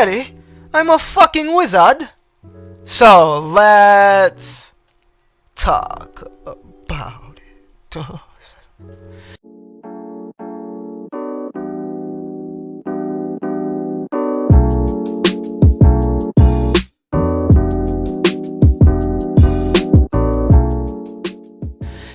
ready. I'm a fucking wizard. So let's talk about it.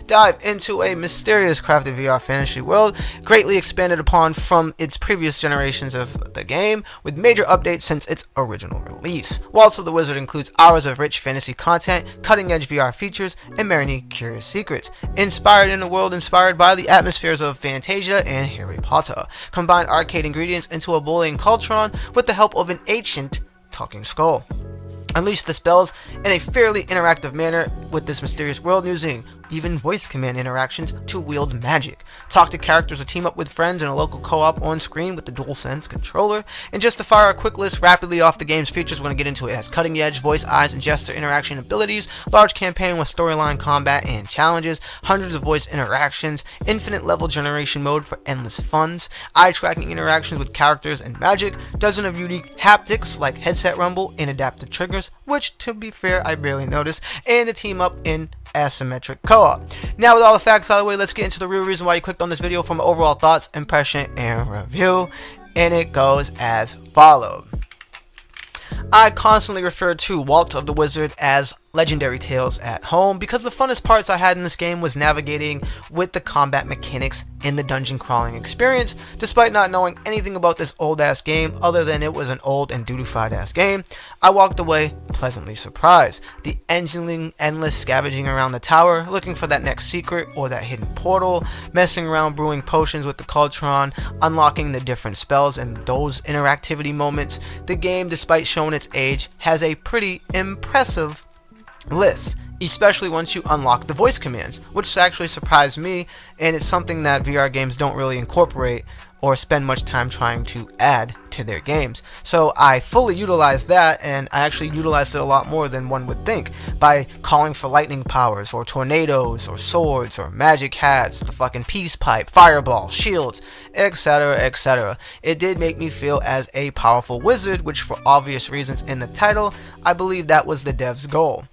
Dive into a mysterious crafted VR fantasy world, greatly expanded upon from its previous generations of the game, with major updates since its original release. Waltz of the Wizard includes hours of rich fantasy content, cutting-edge VR features, and many curious secrets, inspired in a world inspired by the atmospheres of Fantasia and Harry Potter. Combine arcade ingredients into a bullying Cultron with the help of an ancient talking skull. Unleash the spells in a fairly interactive manner with this mysterious world, using even voice command interactions to wield magic. Talk to characters or team up with friends in a local co-op on screen with the DualSense controller. And just to fire a quick list rapidly off the game's features, we're going to get into it. It has cutting edge voice, eyes, and gesture interaction abilities, large campaign with storyline, combat, and challenges, hundreds of voice interactions, infinite level generation mode for endless funs, eye tracking interactions with characters and magic, dozen of unique haptics like headset rumble and adaptive triggers, which to be fair I barely noticed, and a team up in asymmetric co-op. Now with all the facts out of the way, let's get into the real reason why you clicked on this video from overall thoughts, impression, and review, and it goes as follows. I constantly refer to Waltz of the Wizard as Legendary Tales at home because the funnest parts I had in this game was navigating with the combat mechanics in the dungeon crawling experience. Despite not knowing anything about this old ass game other than it was an old and duty-fied ass game, I walked away pleasantly surprised. The endless scavenging around the tower, looking for that next secret or that hidden portal, messing around brewing potions with the Cultron, unlocking the different spells and those interactivity moments. The game, despite showing its age, has a pretty impressive list, especially once you unlock the voice commands, which actually surprised me, and it's something that VR games don't really incorporate or spend much time trying to add to their games. So I fully utilized that, and I actually utilized it a lot more than one would think by calling for lightning powers or tornadoes or swords or magic hats, the fucking peace pipe, fireball, shields, etc, etc. It did make me feel as a powerful wizard, which for obvious reasons in the title, I believe that was the dev's goal.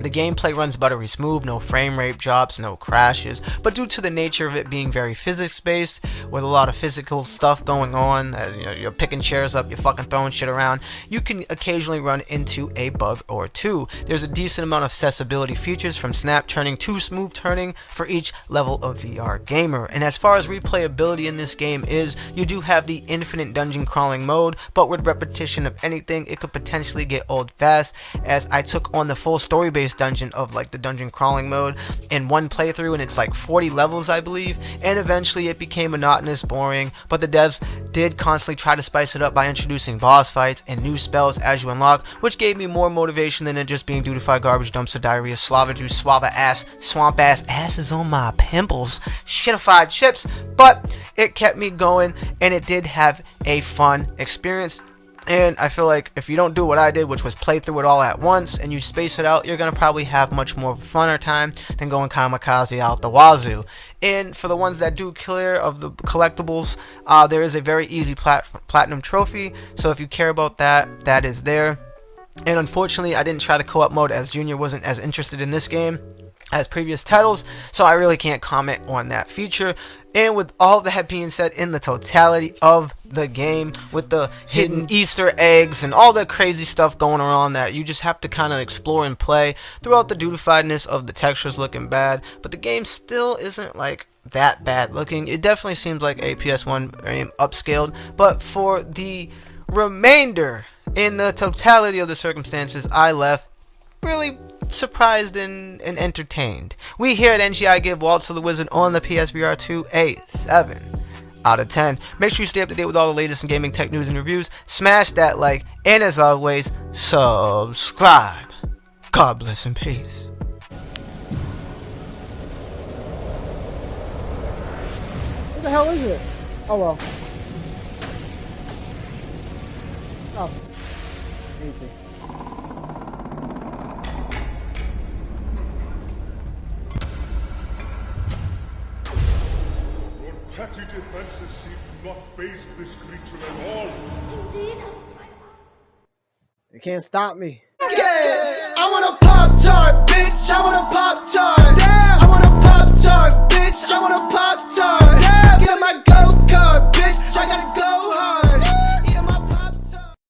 The gameplay runs buttery smooth, no frame rate drops, no crashes, but due to the nature of it being very physics based, with a lot of physical stuff going on, you're picking chairs up, you're fucking throwing shit around, you can occasionally run into a bug or two. There's a decent amount of accessibility features, from snap turning to smooth turning, for each level of VR gamer. And as far as replayability in this game is, you do have the infinite dungeon crawling mode, but with repetition of anything, it could potentially get old fast, as I took on the full story based dungeon of like the dungeon crawling mode in one playthrough, and it's like 40 levels I believe, and eventually it became monotonous, boring. But the devs did constantly try to spice it up by introducing boss fights and new spells as you unlock, which gave me more motivation than it just being duty-fied garbage, dumpster diarrhea, slava juice, swava ass, swamp ass, asses on my pimples, shitified chips. But it kept me going, and it did have a fun experience. And I feel like if you don't do what I did, which was play through it all at once, and you space it out, you're going to probably have much more of a funner time than going kamikaze out the wazoo. And for the ones that do clear of the collectibles, there is a very easy platinum trophy, so if you care about that, that is there. And unfortunately, I didn't try the co-op mode, as Junior wasn't as interested in this game as previous titles, so I really can't comment on that feature. And with all that being said, in the totality of the game, with the hidden Easter eggs and all the crazy stuff going around that you just have to kind of explore and play throughout, the duty-fiedness of the textures looking bad, but the game still isn't like that bad looking. It definitely seems like a PS1 game upscaled, but for the remainder, in the totality of the circumstances, I left really surprised and entertained. We here at NGI give Waltz of the Wizard on the PSVR2 a 7 out of 10. Make sure you stay up to date with all the latest in gaming tech news and reviews. Smash that like, and as always, subscribe. God bless and peace. What the hell is it? Oh well. Oh. Easy. Petty defenses seem to not face this creature at all. Indeed. can't stop me. I want a Pop-Tart, bitch, I want a Pop-Tart.